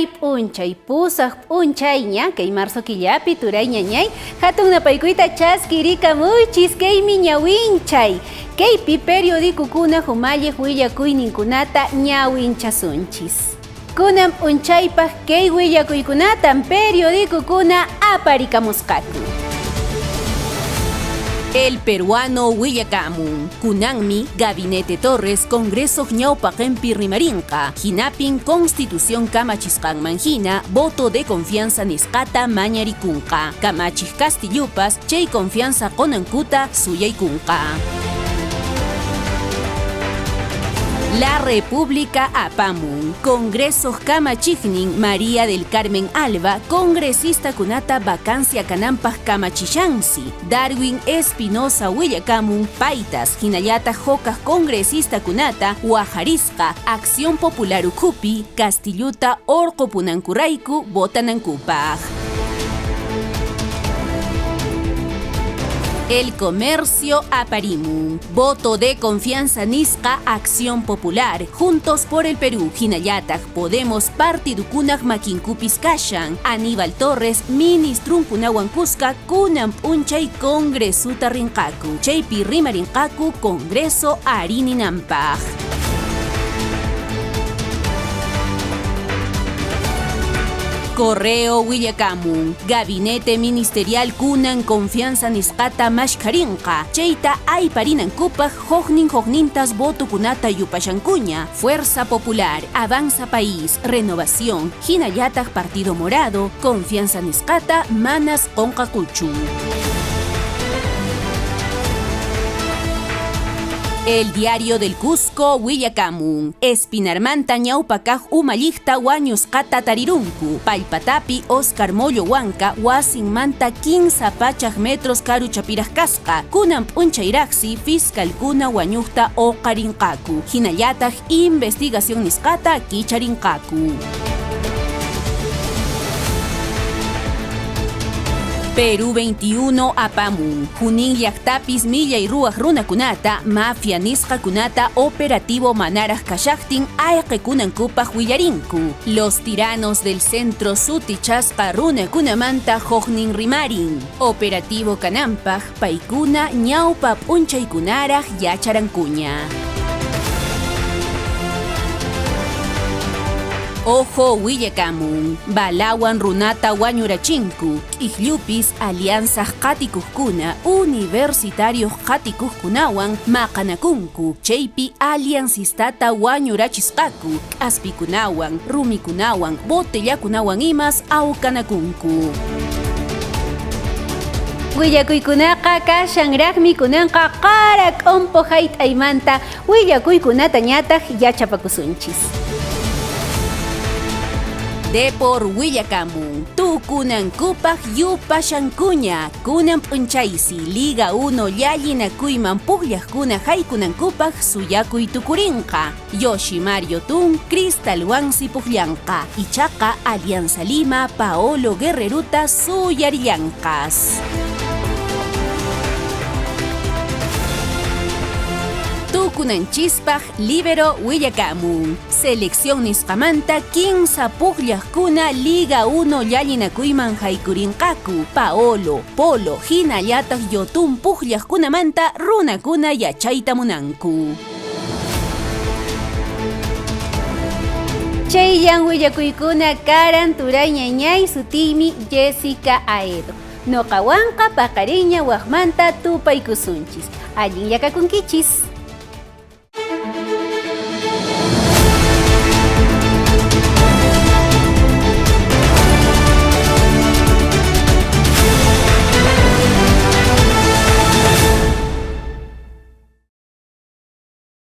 Kay p'unchay pusaq p'unchayña kay marzo killapi turay ñañay hatun napaykuita chaskirikamuchis kaymi ñawinchay kaypi periodikukuna humalliq willakuyninkunata ñawinchasunchis. Kunan p'unchaypaq kay willakuykunatan periodikukuna aparikamusqaku. El peruano Willakamun, kunanmi Gabinete Torres Congreso ñawpaqenpi rimarinqa, hinapin Constitución kamachisqanman hina voto de confianza nisqata mañarikunqa, kamachis Castillupas chay confianza qonankuta suyaykunqa. La República apamun, Congreso kamachiknin María del Carmen Alba, congresista kunata vacancia kananpaq kamachishansi. Darwin Espinosa Willakamun, paitas hinallata hokaq congresista kunata waharisqa, Acción Popular ukhupi, Castilluta orqopunankurayku votanankupaq. El Comercio aparimun, voto de confianza nisqa Acción Popular, Juntos por el Perú, hinallataq Podemos partidukunaq makinkupis kashan, Aníbal Torres ministrunkunawan kusqa kunan p'unchay congresuta rinqaku, chaypi rimarinqaku Congreso arininanpaq. Correo Willakamun, Gabinete Ministerial kunan confianza nisqata mashkarinqa, chayta ayparinankupaq hognintas votukunata yupashankuña, Fuerza Popular, Avanza País, Renovación, hinallataq Partido Morado, confianza nisqata manas qonqakuchu. El Diario del Cusco Willakamun, Espinarmanta ñawpakaq umalliqta wañusqata tarirunku, Pallpatapi Oscar Mollo Huanca wasinmanta 15 pachaq metros karu chapiraq kasqa, kunan p'unchayraqsi fiscalkuna wañuqta oqarinqaku, hinallataq investigación nisqata kicharinqaku. Perú 21 apamun, Junin llaqtapis millay ruwaq runakunata, mafia nisqakunata operativo manaraq kashaqtin ayqikunankupaq willarinku. Los tiranos del centro sutichasqa runakunamanta hognin rimarin. Operativo kananpaq paykuna ñawpa p'unchaykunaraq yacharankuña. Ojo Willakamun, balawan runata wañurachinku, q'isllupis alianzas qatikuqkuna, universitarios qatikuqkunawan maqanakunku, chaypi aliancistata wañurachisqaku, k'aspikunawan, rumikunawan, botellakunawan imas awkanakunku. Willakuykunaqa kashanraqmi kunanqa qara k'umpu hayt'aymanta willakuykunata ñataq yachapakusunchis. Depor Willakamun, tukunankupaq yupashankuña, kunan p'unchaysi Liga 1 llallinakuyman puqllaqkuna haykunankupaq suyakuy tukurinqa, Yoshimar Yotun Cristalwansi puqllanqa, ichaqa Alianza Lima Paolo Guerreruta suyarillanqas. Tukunanchispaq Libero Willakamun, Selección nisqamanta 15 puqllaqkuna Liga 1 llallinakuyman haykurinqaku, Paolo, Polo, hinallataq Yotun puqllaqkunamanta runakuna yachayta munanku. Chayllan willakuykuna karan turay ñañay sutiymi Jessica Aedo. Noqawanqa paqariña waqmanta tupaykusunchis. Allin yakakunkichis.